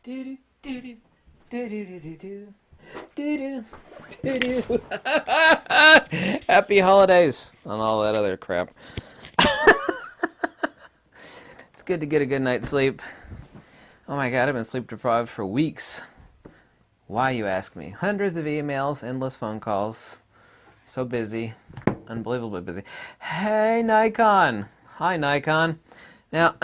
Do do do do do do do do do do do do. Happy holidays and all that other crap. It's good to get a good night's sleep. Oh my god, I've been sleep deprived for weeks. Why, you ask me? Hundreds of emails, endless phone calls. So busy. Unbelievably busy. Hey, Nikon. Hi, Nikon. Now,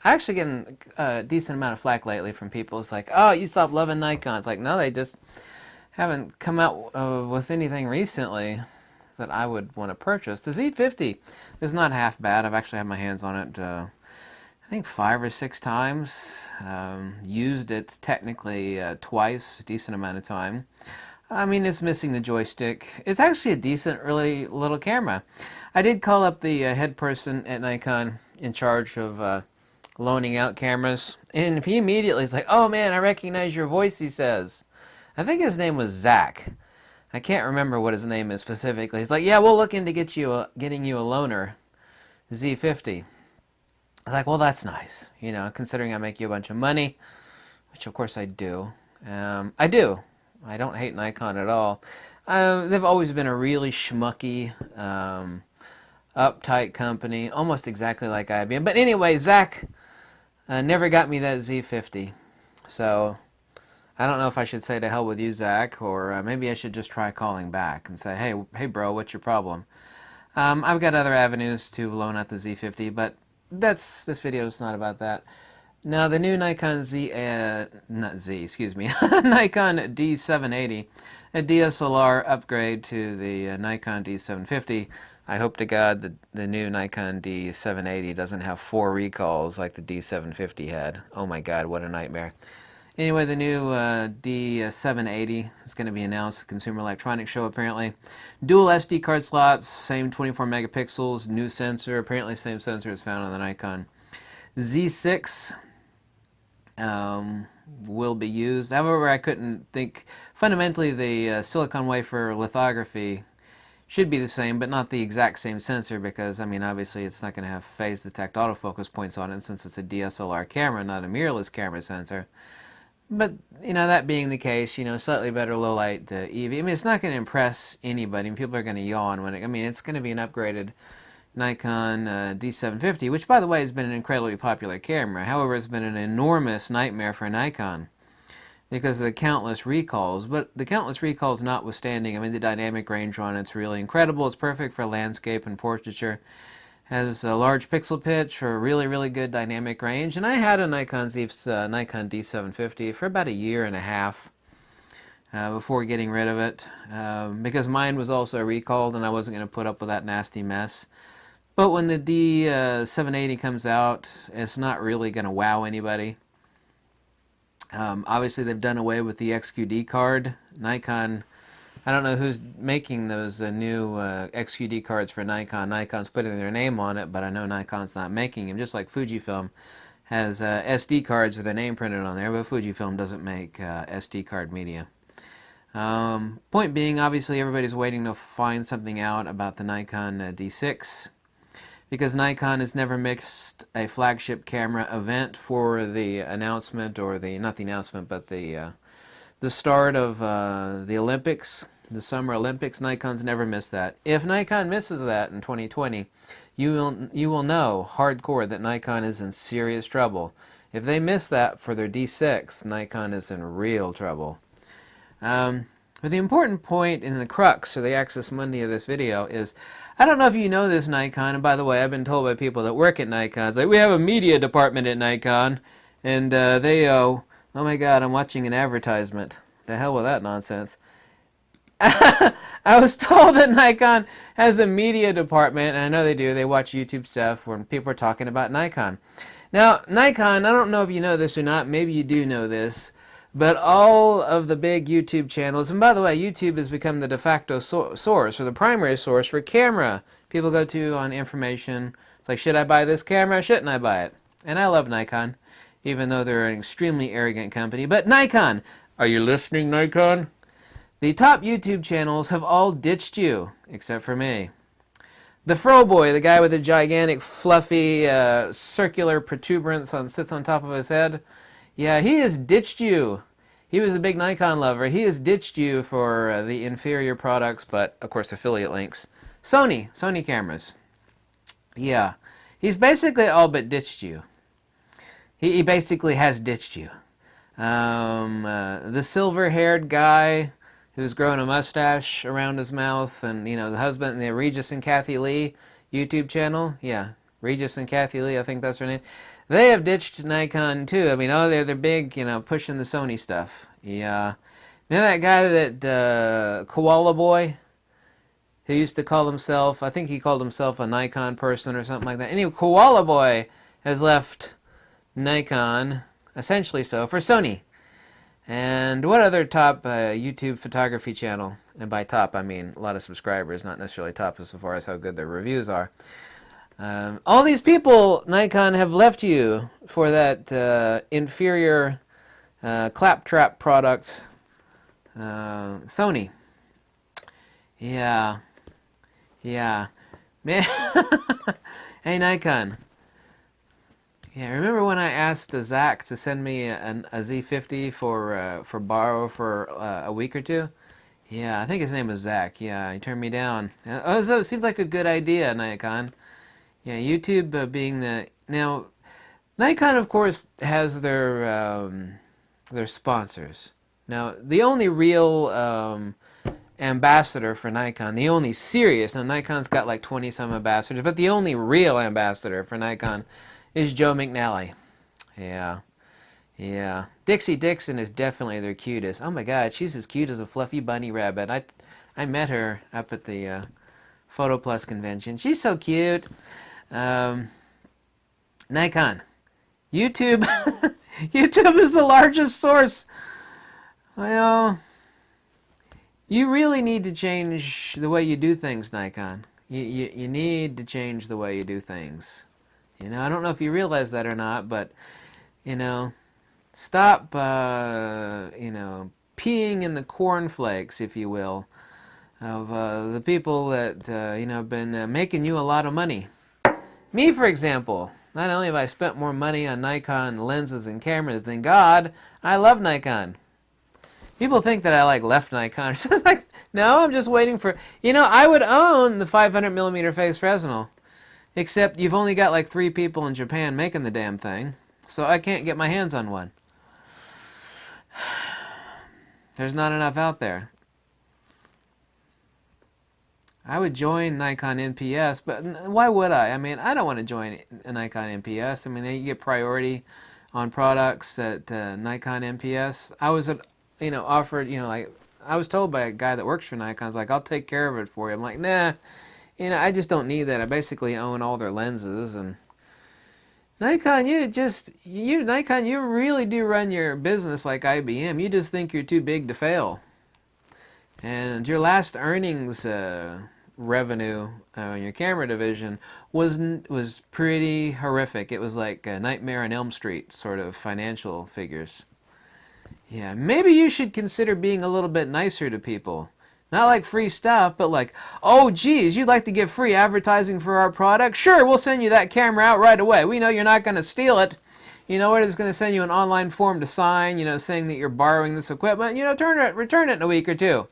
I actually getting a decent amount of flack lately from people. It's like, oh, you stopped loving Nikon. It's like, no, they just haven't come out with anything recently that I would want to purchase. The Z50 is not half bad. I've actually had my hands on it, I think 5 or 6 times. Used it technically twice, a decent amount of time. I mean, it's missing the joystick. It's actually a decent, really little camera. I did call up the head person at Nikon in charge of loaning out cameras, and he immediately is like, "Oh man, I recognize your voice," he says. I think his name was Zach. I can't remember what his name is specifically. He's like, "Yeah, we'll look into getting you a loaner Z50." I was like, "Well, that's nice, you know, considering I make you a bunch of money," which of course I do. I do. I don't hate Nikon at all. They've always been a really schmucky, uptight company, almost exactly like IBM. But anyway, Zach never got me that Z50. So I don't know if I should say to hell with you, Zach, or maybe I should just try calling back and say, hey bro, what's your problem? I've got other avenues to loan out the Z50, but this video is not about that. Now, the new Nikon Nikon D780, a DSLR upgrade to the Nikon D750. I hope to God the new Nikon D780 doesn't have 4 recalls like the D750 had. Oh my God, what a nightmare. Anyway, the new D780 is going to be announced at the Consumer Electronics Show, apparently. Dual SD card slots, same 24 megapixels, new sensor, apparently same sensor as found on the Nikon Z6. Will be used. However, I couldn't think. Fundamentally, the silicon wafer lithography should be the same, but not the exact same sensor, because, I mean, obviously it's not going to have phase detect autofocus points on it, since it's a DSLR camera, not a mirrorless camera sensor. But, you know, that being the case, you know, slightly better low light EV. I mean, it's not going to impress anybody, and people are going to yawn when it, I mean, it's going to be an upgraded Nikon D750, which, by the way, has been an incredibly popular camera. However, it's been an enormous nightmare for Nikon because of the countless recalls. But the countless recalls notwithstanding, I mean, the dynamic range on it's really incredible. It's perfect for landscape and portraiture. Has a large pixel pitch for a really, really good dynamic range. And I had a Nikon D750 for about a year and a half before getting rid of it because mine was also recalled and I wasn't going to put up with that nasty mess. But when the D780 comes out, it's not really going to wow anybody. Obviously, they've done away with the XQD card. Nikon, I don't know who's making those new XQD cards for Nikon. Nikon's putting their name on it, but I know Nikon's not making them. Just like Fujifilm has SD cards with their name printed on there, but Fujifilm doesn't make SD card media. Point being, obviously, everybody's waiting to find something out about the Nikon D6. Because Nikon has never mixed a flagship camera event for the announcement, or not the announcement, but the start of the Olympics, the Summer Olympics. Nikon's never missed that. If Nikon misses that in 2020, you will know hardcore that Nikon is in serious trouble. If they miss that for their D6, Nikon is in real trouble. But the important point in the crux, or the Access Mundi of this video, is I don't know if you know this, Nikon, and by the way, I've been told by people that work at Nikon, it's like, we have a media department at Nikon, and oh my God, I'm watching an advertisement. The hell with that nonsense. I was told that Nikon has a media department, and I know they do. They watch YouTube stuff when people are talking about Nikon. Now, Nikon, I don't know if you know this or not, maybe you do know this, but all of the big YouTube channels, and by the way, YouTube has become the de facto source, or the primary source for camera people go to on information. It's like, should I buy this camera? Shouldn't I buy it? And I love Nikon, even though they're an extremely arrogant company. But Nikon, are you listening, Nikon? The top YouTube channels have all ditched you, except for me. The Fro Boy, the guy with the gigantic, fluffy, circular protuberance sits on top of his head, Yeah, he has ditched you. He was a big Nikon lover. He has ditched you for the inferior products, but of course affiliate links. Sony cameras. Yeah, he's basically all but ditched you. He basically has ditched you. The silver-haired guy who's growing a mustache around his mouth, and the husband, the Regis and Kathy Lee YouTube channel. Yeah, Regis and Kathy Lee, I think that's her name. They have ditched Nikon too. I mean, they're big, pushing the Sony stuff. Yeah, you know that guy that Koala Boy, who used to call himself, I think he called himself a Nikon person or something like that. Anyway, Koala Boy has left Nikon, essentially so, for Sony. And what other top YouTube photography channel? And by top, I mean a lot of subscribers, not necessarily top as far as how good their reviews are. All these people, Nikon, have left you for that inferior claptrap product, Sony. Yeah. Man. Hey, Nikon. Yeah, remember when I asked Zach to send me a Z50 for borrow for a week or two? Yeah, I think his name was Zach. Yeah, he turned me down. So it seems like a good idea, Nikon. Yeah, YouTube being the... Now, Nikon, of course, has their sponsors. Now, the only real ambassador for Nikon, the only serious... Now, Nikon's got like 20-some ambassadors, but the only real ambassador for Nikon is Joe McNally. Yeah. Dixie Dixon is definitely their cutest. Oh my God, she's as cute as a fluffy bunny rabbit. I met her up at the Photo Plus convention. She's so cute. Nikon. YouTube. YouTube is the largest source. Well, you really need to change the way you do things, Nikon. You need to change the way you do things. I don't know if you realize that or not, but, stop, peeing in the cornflakes, if you will, of the people that, have been making you a lot of money. Me, for example, not only have I spent more money on Nikon lenses and cameras than God, I love Nikon. People think that I left Nikon. So it's like, no, I'm just waiting for, I would own the 500mm Phase Fresnel. Except you've only got like 3 people in Japan making the damn thing, so I can't get my hands on one. There's not enough out there. I would join Nikon NPS, but why would I? I mean, I don't want to join a Nikon NPS. I mean, you get priority on products at Nikon NPS. I was, offered, I was told by a guy that works for Nikon, I was like, I'll take care of it for you. I'm like, nah. I just don't need that. I basically own all their lenses, and Nikon, Nikon, you really do run your business like IBM. You just think you're too big to fail. And your last earnings revenue in your camera division was pretty horrific. It was like a Nightmare on Elm Street sort of financial figures. Yeah, maybe you should consider being a little bit nicer to people. Not like free stuff, but like, oh geez, you'd like to get free advertising for our product? Sure, we'll send you that camera out right away. We know you're not going to steal it. We're just going to send you an online form to sign, saying that you're borrowing this equipment. Return it in a week or two.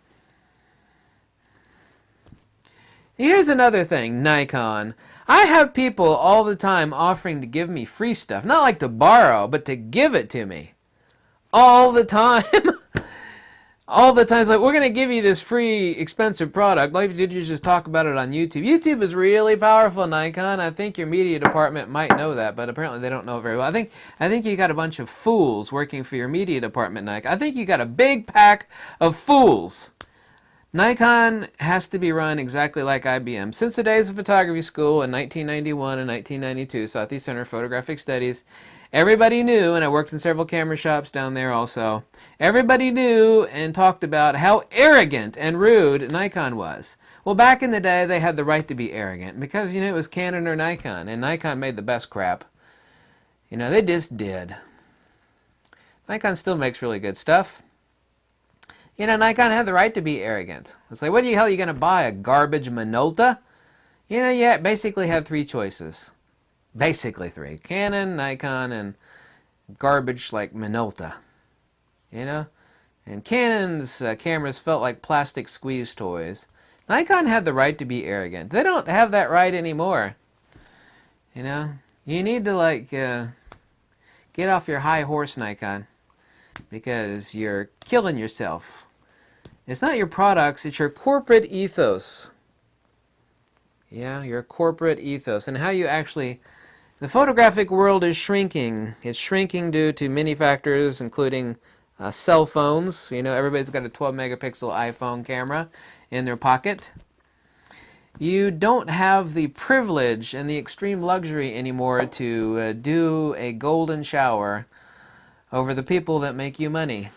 Here's another thing, Nikon. I have people all the time offering to give me free stuff. Not like to borrow, but to give it to me. All the time. All the time, it's like, we're going to give you this free, expensive product. All you have to do is just talk about it on YouTube. YouTube is really powerful, Nikon. I think your media department might know that, but apparently they don't know it very well. I think you got a bunch of fools working for your media department, Nikon. I think you got a big pack of fools. Nikon has to be run exactly like IBM. Since the days of photography school in 1991 and 1992, Southeast Center of Photographic Studies, everybody knew, and I worked in several camera shops down there also, everybody knew and talked about how arrogant and rude Nikon was. Well, back in the day, they had the right to be arrogant because, it was Canon or Nikon, and Nikon made the best crap. They just did. Nikon still makes really good stuff. Nikon had the right to be arrogant. It's like, what the hell are you going to buy, a garbage Minolta? Basically had 3 choices. Basically 3. Canon, Nikon, and garbage like Minolta, you know? And Canon's cameras felt like plastic squeeze toys. Nikon had the right to be arrogant. They don't have that right anymore. You know? You need to, like, get off your high horse, Nikon, because you're killing yourself. It's not your products, it's your corporate ethos. Yeah, your corporate ethos. And how you actually... The photographic world is shrinking. It's shrinking due to many factors, including cell phones. You know, everybody's got a 12 megapixel iPhone camera in their pocket. You don't have the privilege and the extreme luxury anymore to do a golden shower over the people that make you money.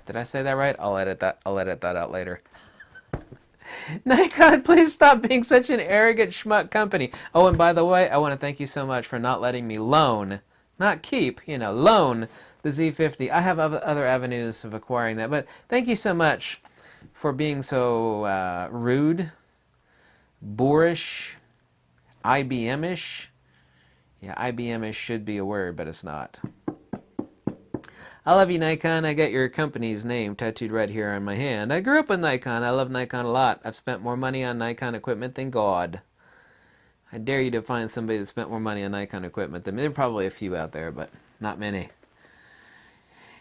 Did I say that right? I'll edit that out later. Nikon, please stop being such an arrogant schmuck company. Oh, and by the way, I want to thank you so much for not letting me loan, not keep, loan the Z50. I have other avenues of acquiring that, but thank you so much for being so rude, boorish, IBM-ish. Yeah, IBM-ish should be a word, but it's not. I love you, Nikon. I got your company's name tattooed right here on my hand. I grew up with Nikon. I love Nikon a lot. I've spent more money on Nikon equipment than God. I dare you to find somebody that spent more money on Nikon equipment than me. There are probably a few out there, but not many.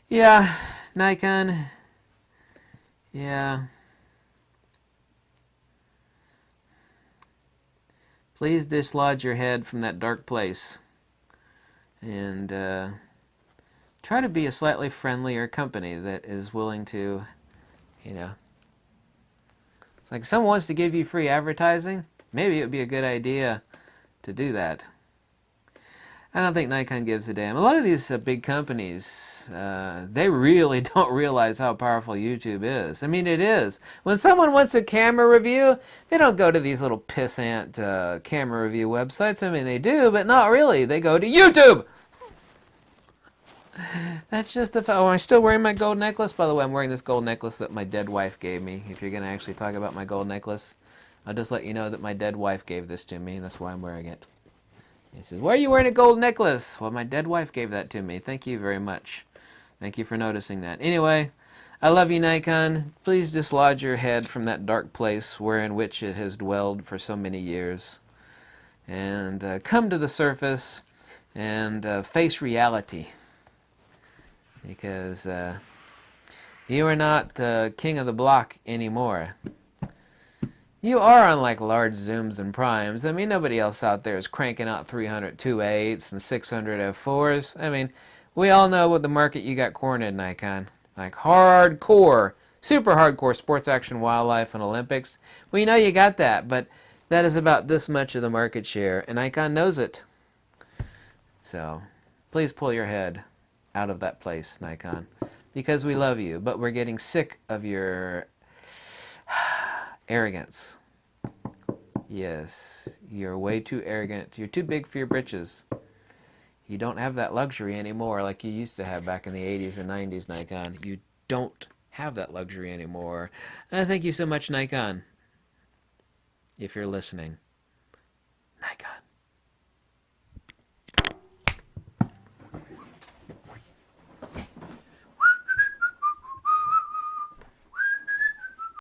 Yeah, Nikon. Yeah. Please dislodge your head from that dark place. And try to be a slightly friendlier company that is willing to, it's like if someone wants to give you free advertising, maybe it would be a good idea to do that. I don't think Nikon gives a damn. A lot of these big companies, they really don't realize how powerful YouTube is. I mean, it is. When someone wants a camera review, they don't go to these little pissant camera review websites. I mean, they do, but not really. They go to YouTube! That's just the fact. Oh, I'm still wearing my gold necklace. By the way, I'm wearing this gold necklace that my dead wife gave me. If you're going to actually talk about my gold necklace, I'll just let you know that my dead wife gave this to me. That's why I'm wearing it. He says, why are you wearing a gold necklace? Well, my dead wife gave that to me. Thank you very much. Thank you for noticing that. Anyway, I love you, Nikon. Please dislodge your head from that dark place wherein which it has dwelled for so many years. And come to the surface and face reality. Because you are not king of the block anymore. You are on like large zooms and primes. I mean, nobody else out there is cranking out 300 2.8s and 600 f4s. I mean, we all know what the market you got cornered, Nikon. Like hardcore, super hardcore sports action, wildlife, and Olympics. We know you got that, but that is about this much of the market share, and Nikon knows it. So, please pull your head out of that place, Nikon, because we love you, but we're getting sick of your arrogance. Yes, you're way too arrogant. You're too big for your britches. You don't have that luxury anymore like you used to have back in the 80s and 90s, Nikon. You don't have that luxury anymore. Thank you so much, Nikon, if you're listening. Nikon.